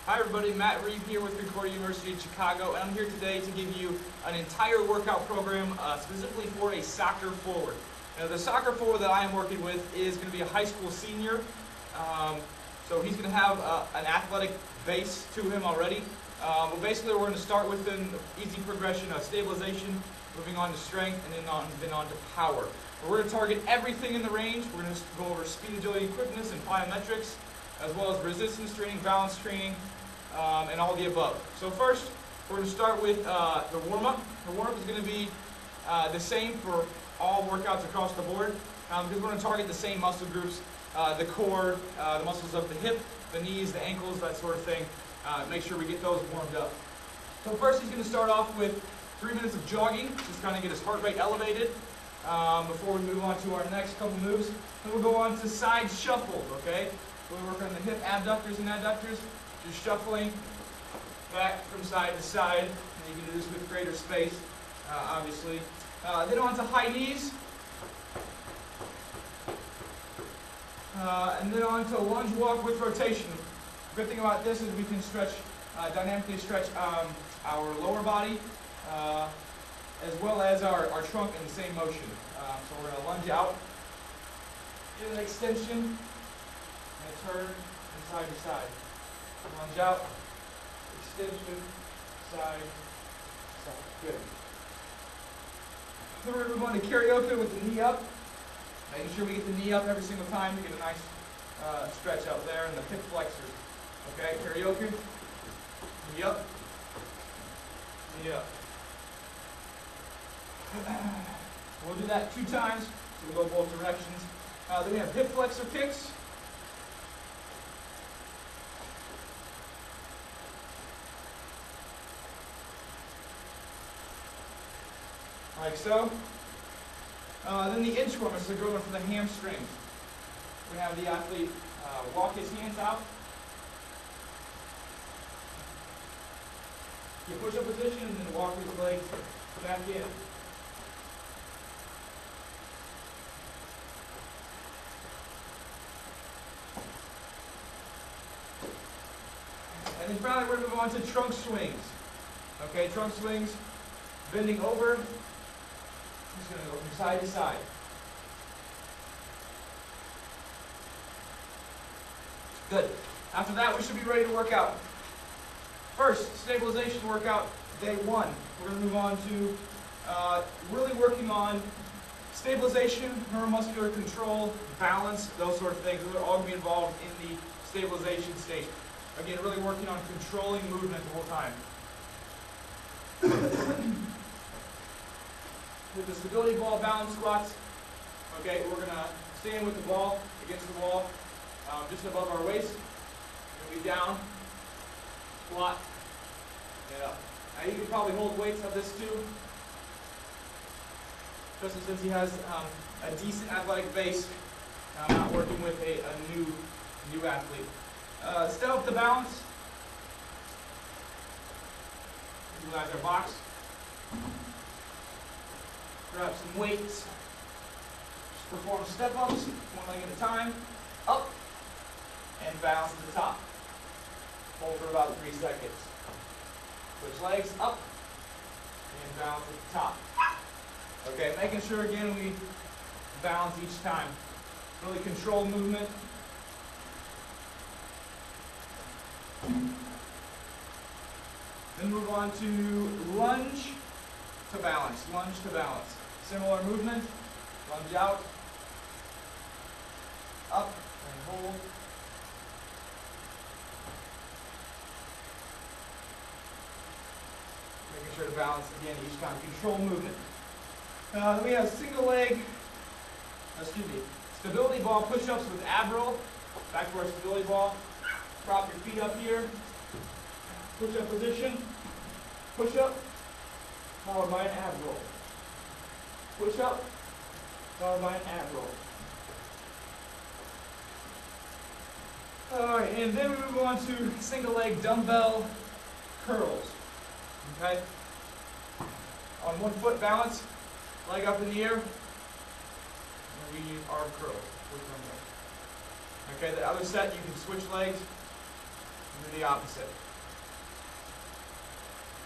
Hi everybody, Matt Reeve here with Concordia University in Chicago, and I'm here today to give you an entire workout program specifically for a soccer forward. Now the soccer forward that I am working with is going to be a high school senior, so he's going to have an athletic base to him already. But basically we're going to start with an easy progression of stabilization, moving on to strength, and then on to power. We're going to target everything in the range. We're going to go over speed, agility, quickness, and plyometrics, as well as resistance training, balance training, and all the above. So first, we're going to start with the warm-up. The warm-up is going to be the same for all workouts across the board, because we're going to target the same muscle groups, the core, the muscles of the hip, the knees, the ankles, that sort of thing. Make sure we get those warmed up. So first, he's going to start off with 3 minutes of jogging, just kind of get his heart rate elevated before we move on to our next couple moves. Then we'll go on to side shuffles, okay? We'll work on the hip abductors and adductors, just shuffling back from side to side. And you can do this with greater space, obviously. Then on to high knees. And then on to lunge walk with rotation. The good thing about this is we can dynamically stretch our lower body as well as our trunk in the same motion. So we're going to lunge out, get an extension, and turn from side to side. Lunge out, extension, side, side. Good. Then we're going to move on to karaoke with the knee up. Making sure we get the knee up every single time to get a nice stretch out there in the hip flexors. Okay, karaoke, knee up, knee up. We'll do that 2 times, so we'll go both directions. Then we have hip flexor kicks. Like so. Then the inchworm is going for the hamstrings. We have the athlete walk his hands out. Get push-up position and then walk his legs back in. And then finally we're going to move on to trunk swings. Okay, trunk swings, bending over. Just going to go from side to side. Good. After that, we should be ready to work out. First, stabilization workout, day 1. We're going to move on to really working on stabilization, neuromuscular control, balance, those sort of things. Those are all going to be involved in the stabilization stage. Again, really working on controlling movement the whole time. With the stability ball balance squats, okay, we're going to stand with the ball against the wall, just above our waist. We're going to be down, squat, and up. Now you can probably hold weights of this too, especially since he has a decent athletic base. I'm not working with a new athlete. Step up the balance. Utilize our box. Grab some weights. Just perform step ups, 1 leg at a time. Up and balance to the top. Hold for about 3 seconds. Switch legs up and balance at the top. Okay, making sure again we balance each time. Really control movement. Then move on to lunge to balance. Lunge to balance. Similar movement. Lunge out, up, and hold. Making sure to balance again each time. Control movement. Then we have stability ball push-ups with ab roll. Back to our stability ball. Prop your feet up here. Push-up position. Push-up, followed by an ab roll. Push-up, followed by an ab roll. All right, and then we move on to single leg dumbbell curls. Okay? On 1 foot balance, leg up in the air, and we arm curls with dumbbell. Okay, the other set you can switch legs. and then the opposite.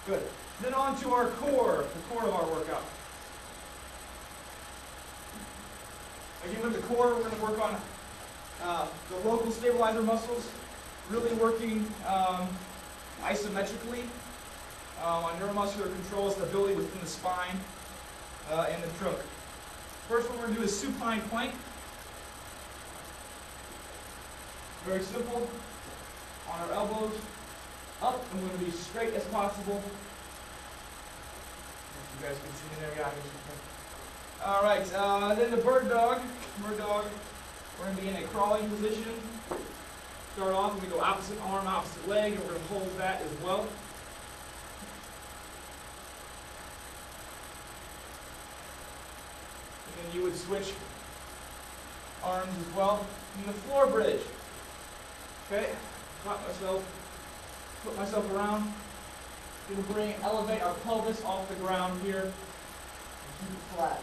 Good. Then on to our core, the core of our workout. Again, with the core, we're going to work on the local stabilizer muscles, really working isometrically on neuromuscular control, stability within the spine and the trunk. First, what we're going to do is supine plank. Very simple. On our elbows, up, and we're going to be straight as possible. If you guys can see me there, yeah. All right, then the bird dog. Bird dog, we're going to be in a crawling position. Start off, and we go opposite arm, opposite leg, and we're going to hold that as well. And then you would switch arms as well. And the floor bridge. Okay, put myself around. Going to elevate our pelvis off the ground here and keep it flat.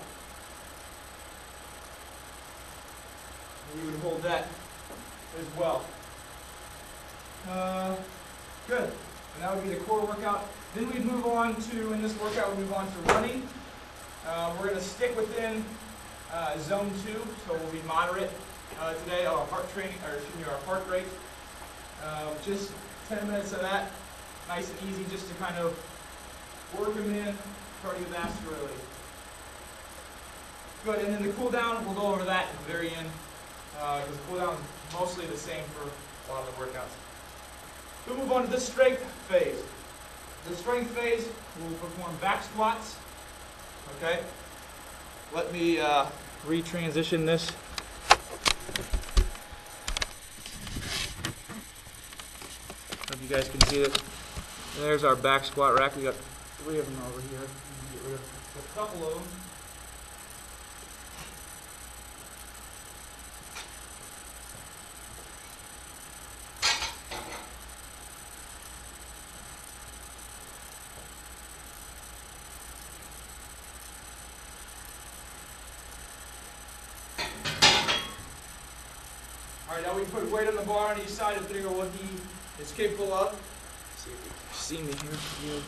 And you would hold that as well. Good. And that would be the core workout. Then we'd move on to, in this workout, we move on to running. We're going to stick within zone 2, so we'll be moderate today. Our heart training, or excuse me, our heart rate. Just 10 minutes of that, nice and easy, just to kind of work them in cardiovascularly. Good, and then the cool down, we'll go over that at the very end, because the cool down is mostly the same for a lot of the workouts. We'll move on to the strength phase. The strength phase, we'll perform back squats. Okay, let me retransition this. If you guys can see it, there's our back squat rack. We got 3 of them over here. Get rid of a couple of them. All right, now we put weight on the bar on each side and figure what he is capable of. See if you can see me here.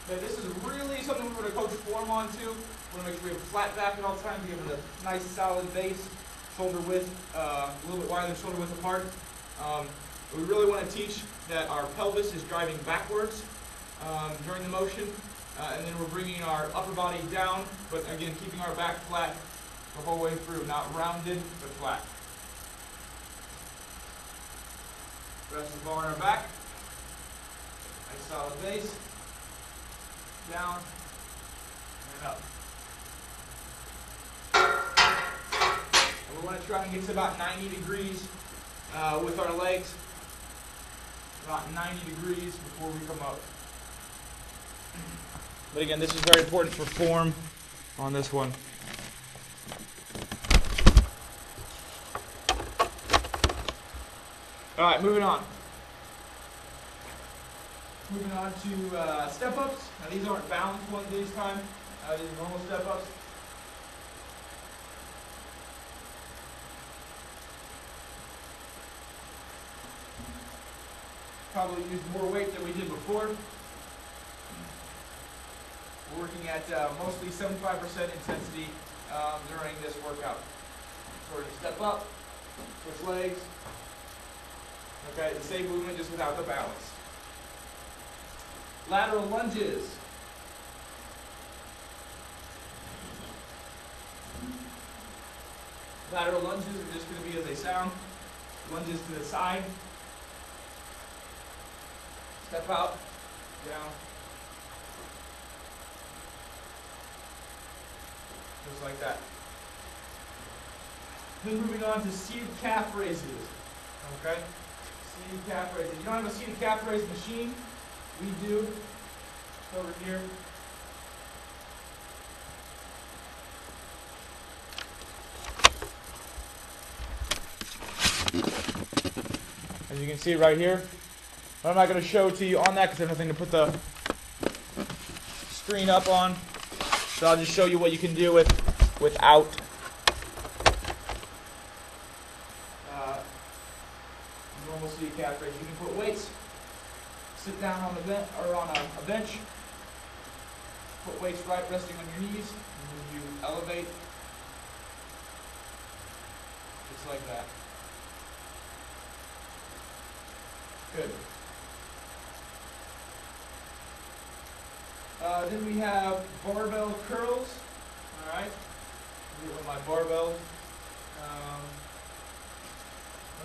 Okay, this is really something we're going to coach form on too. We want to make sure we have a flat back at all times, give it a nice solid base, shoulder width, a little bit wider than shoulder width apart. We really want to teach that our pelvis is driving backwards during the motion, and then we're bringing our upper body down, but again keeping our back flat the whole way through, not rounded, but flat. Rest the bar on our back. Nice solid base. Down and up. And we want to try and get to about 90 degrees with our legs. About 90 degrees before we come up. But again, this is very important for form on this one. All right, moving on. Moving on to step-ups. Now these aren't balanced ones this time. These are normal step-ups. Probably used more weight than we did before. We're working at mostly 75% intensity during this workout. So we're going to step up, switch legs. Okay, the same movement just without the balance. Lateral lunges. Lateral lunges are just going to be as they sound. Lunges to the side. Step out, down. Just like that. Then moving on to seated calf raises. Okay? Seated calf raises. You don't have a seated calf raise machine? We do. It's over here. As you can see right here. But I'm not going to show it to you on that because I have nothing to put the screen up on. So I'll just show you what you can do without seated calf raise. You can put weights, sit down on the bench or on a bench, put weights right resting on your knees, and then you elevate just like that. Good. Then we have barbell curls. All right. Do it with my barbell.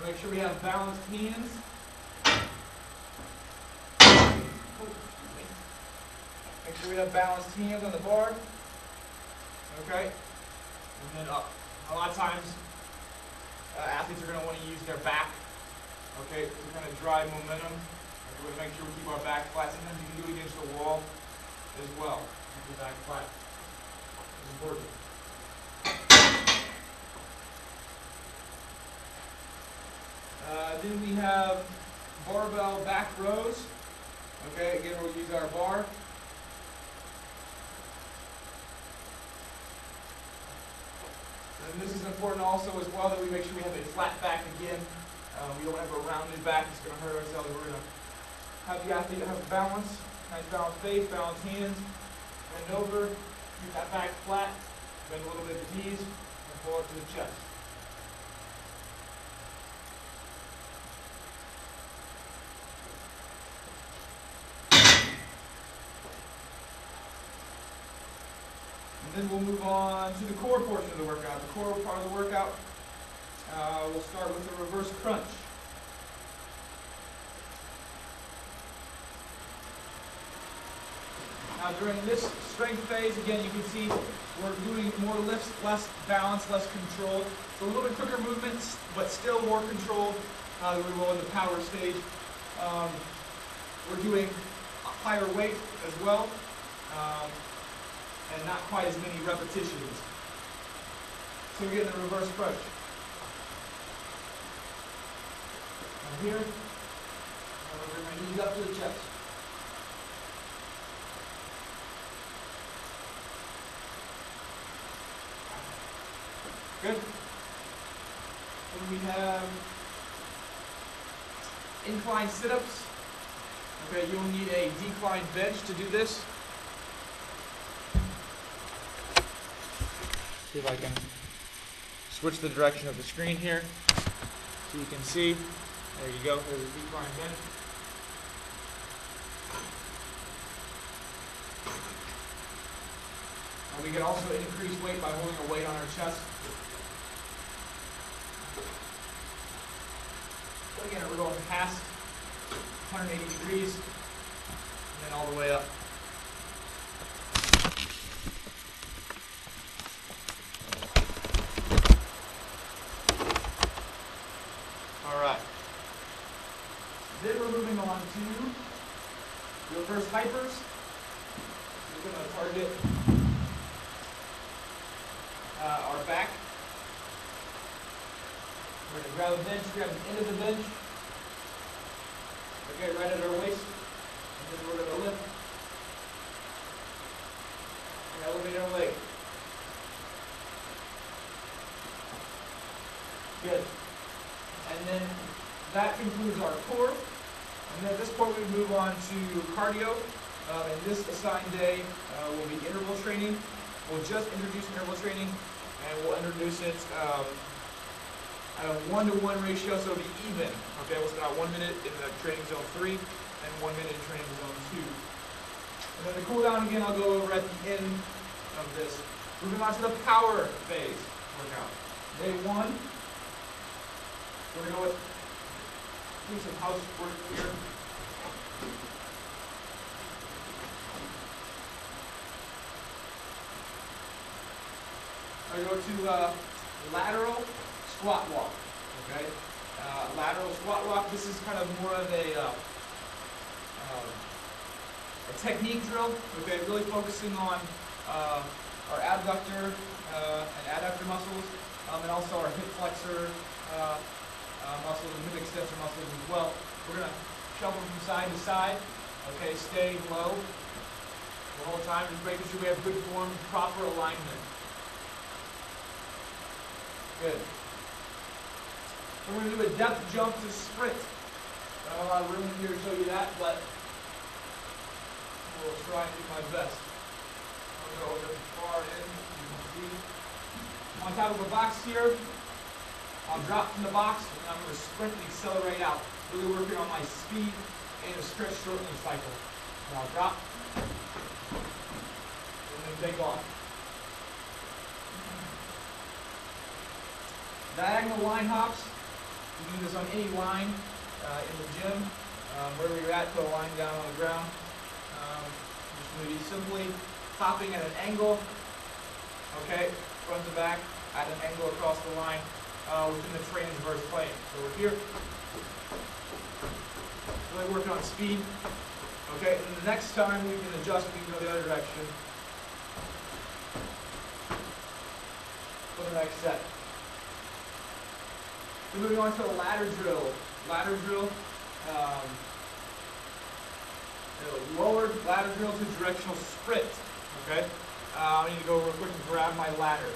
Make sure we have balanced hands. Make sure we have balanced hands on the bar. Okay. And then up. A lot of times, athletes are going to want to use their back. Okay, to kind of drive momentum. We're going to make sure we keep our back flat. Sometimes you can do it against the wall as well. Keep your back flat. It's important. Then we have barbell back rows. Okay, again we'll use our bar. And this is important also as well that we make sure we have a flat back again. We don't have a rounded back, it's going to hurt ourselves. We're going to have the athlete have balance, nice balanced face, balanced hands, bend over, keep that back flat, bend a little bit at the knees, and pull up to the chest. And then we'll move on to the core portion of the workout. The core part of the workout, we'll start with the reverse crunch. Now during this strength phase, again, you can see we're doing more lifts, less balance, less control. So a little bit quicker movements, but still more controlled than we will in the power stage. We're doing a higher weight as well, and not quite as many repetitions. So we get the reverse crunch. Now here, we're going to knees up to the chest. Good. Then we have incline sit-ups. Okay, you'll need a declined bench to do this. See if I can switch the direction of the screen here so you can see. There you go. There's a declined bench. And we can also increase weight by holding a weight on our chest. So again, we're going past 180 degrees and then all the way up. Alright. Then we're moving on to reverse hypers. We're going to target our back. We're going to grab a bench, grab the end of the bench. Okay, right at our waist. And then we're going to lift. And elevate our leg. Good. And then that concludes our core. And then at this point we move on to cardio. And this assigned day will be interval training. We'll just introduce interval training, and we'll introduce it at a 1-to-1 ratio, so it'll be even. Okay, we'll spend about 1 minute in the training zone 3 and 1 minute in training zone 2. And then the cool down again I'll go over at the end of this. Moving on to the power phase workout. Day 1, we're going to go with doing some housework here. I go to lateral squat walk. Okay, lateral squat walk. This is kind of more of a technique drill. Okay, really focusing on our abductor and adductor muscles, and also our hip flexor muscles and hip extensor muscles as well. We're gonna shuffle from side to side. Okay, staying low the whole time, just making sure we have good form, proper alignment. Good. We're going to do a depth jump to sprint. Not a lot of room in here to show you that, but we'll try and do my best. I'll go a bit far in. You can see. On top of a box here, I'll drop from the box, and I'm going to sprint and accelerate out. Really working on my speed and a stretch shortening cycle. And I'll drop, and then take off. Diagonal line hops. You can do this on any line in the gym, wherever you're at, put a line down on the ground. Just going to be simply hopping at an angle, okay, front to back, at an angle across the line within the transverse plane. So we're here, really working on speed, okay, and the next time we can adjust, we can go the other direction for the next set. Then moving on to the ladder drill. Ladder drill, lowered ladder drill to directional sprint. Okay, I need to go real quick and grab my ladder.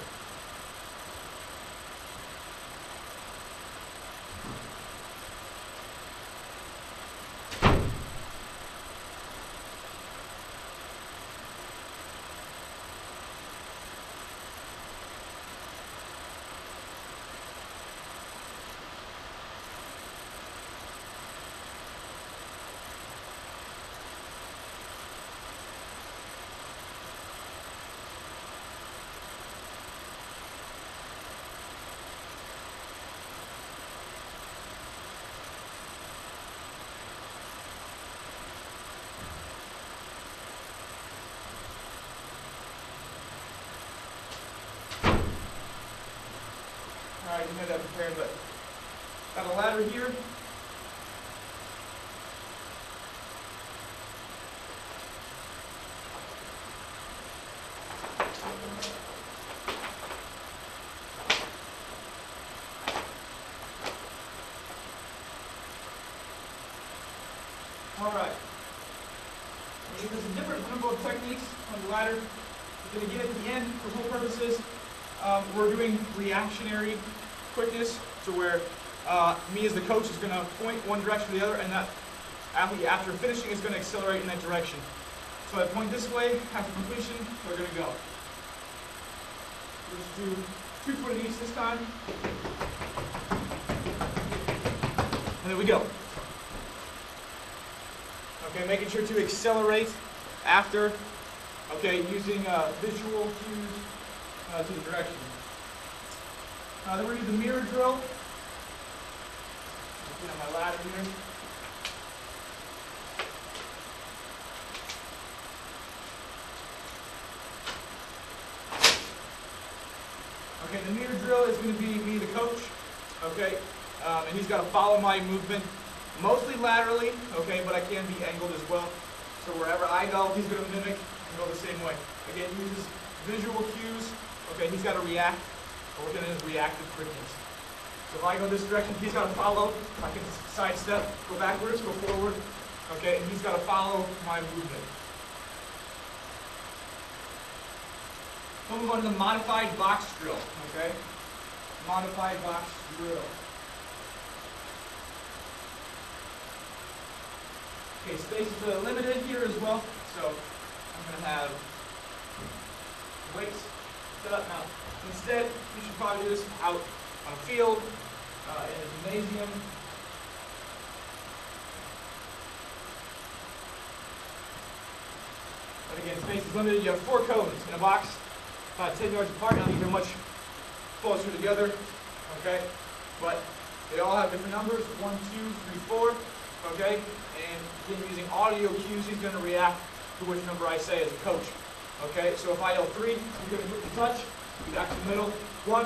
Alright, you had that prepared, but got a ladder here. Alright. There's a different number of techniques on the ladder. But again, at the end, for whole purposes, we're doing reactionary quickness, to where me as the coach is going to point one direction or the other, and that athlete after finishing is going to accelerate in that direction. So I point this way, after completion, we're going to go. We'll just do 2 foot each this time. And there we go. Okay, making sure to accelerate after, okay, using visual cues to the direction. Then we're going to do the mirror drill. Get on my ladder here. Okay, the mirror drill is going to be me, the coach, okay, and he's got to follow my movement, mostly laterally, okay, but I can be angled as well. So wherever I go, he's going to mimic and go the same way. Again, uses visual cues. Okay, he's got to react. We're working in his reactive quickness. So if I go this direction, he's got to follow. I can sidestep, go backwards, go forward. Okay, and he's got to follow my movement. Then we'll move on to the modified box drill. Okay, modified box drill. Okay, spaces are limited here as well. So I'm going to have weights set up now. Instead, you should probably do this out on a field, in a gymnasium. But again, space is limited. You have 4 cones in a box, about 10 yards apart. Now these are much closer together, okay? But they all have different numbers, 1, 2, 3, 4, okay? And again, using audio cues, he's going to react to which number I say as a coach, okay? So if I yell 3, he's going to quickly touch. Back to the middle. 1,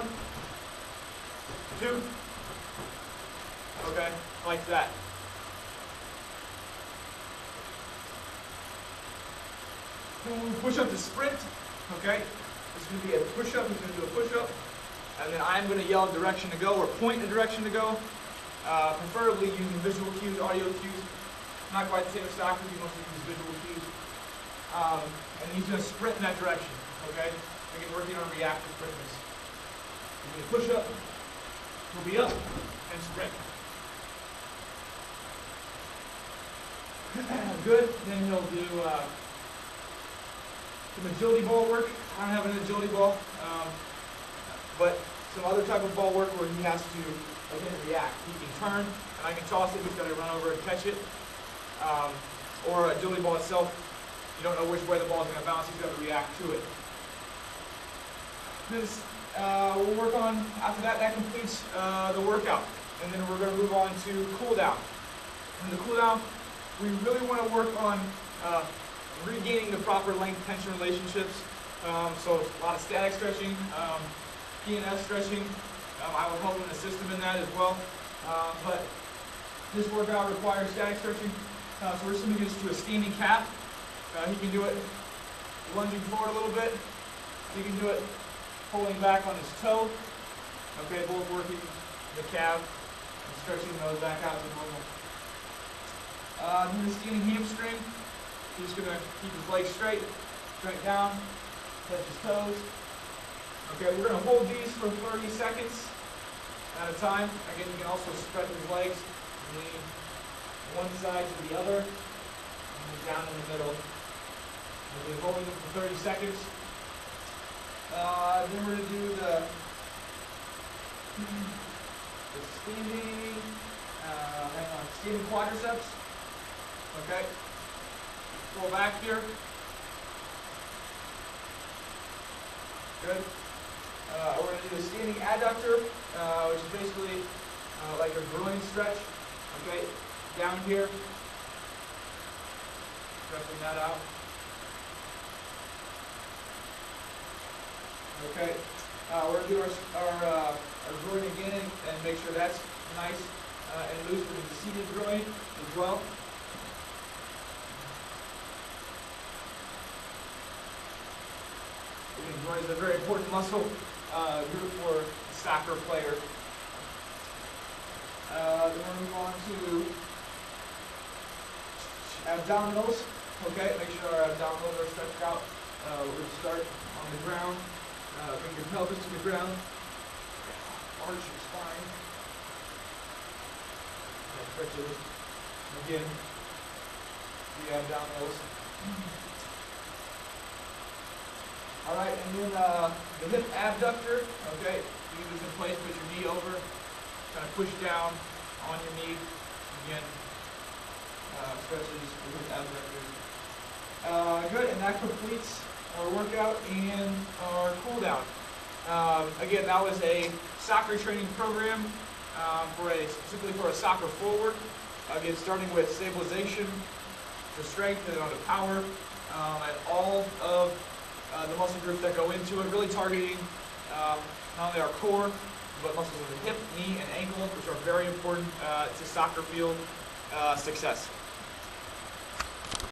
2. Okay, like that. Then we'll push up to sprint. Okay, this is going to be a push up. He's going to do a push up, and then I'm going to yell a direction to go or point a direction to go. Preferably using visual cues, audio cues. Not quite the same as soccer. You mostly use visual cues. And he's going to sprint in that direction. Okay. Again, working on reactive quickness. We're going to push up, we'll be up, and sprint. Good. Then he'll do some agility ball work. I don't have an agility ball, but some other type of ball work where he has to, again, react. He can turn, and I can toss it. He's got to run over and catch it. Or agility ball itself, you don't know which way the ball is going to bounce. He's got to react to it. This we'll work on, after that, that completes the workout. And then we're going to move on to cool down. In the cool down, we really want to work on regaining the proper length-tension relationships. So a lot of static stretching, P&S stretching. I will help and assist him in that as well. But this workout requires static stretching. So we're just going to get us to a standing calf. He can do it lunging forward a little bit. He can do it pulling back on his toe. Okay, both working the calf and stretching those back out to normal. Then the standing hamstring. He's going to keep his legs straight down, touch his toes. Okay, we're going to hold these for 30 seconds at a time. Again, you can also stretch his legs, lean one side to the other, and then down in the middle. We'll be holding them for 30 seconds. Then we're going to do the standing quadriceps. Okay, pull back here. Good. We're going to do the standing adductor, which is basically like a groin stretch. Okay, down here, stretching that out. Okay, we're going to do our groin again and make sure that's nice and loose for the seated groin as well. Again, groin is a very important muscle group for a soccer player. Then we're going to move on to abdominals. Okay, make sure our abdominals are stretched out. We're going to start on the ground. Bring your pelvis to the ground. Arch your spine. Stretch it again. The abdominals. All right, and then the hip abductor. Okay, you leave this in place. Put your knee over. Kind of push down on your knee. Again, stretches the hip abductor. Good, and that completes our workout and our cool down. Again, that was a soccer training program specifically for a soccer forward. Again, starting with stabilization, to strength, and on to power, and all of the muscle groups that go into it, really targeting not only our core, but muscles of the hip, knee, and ankle, which are very important to soccer field success.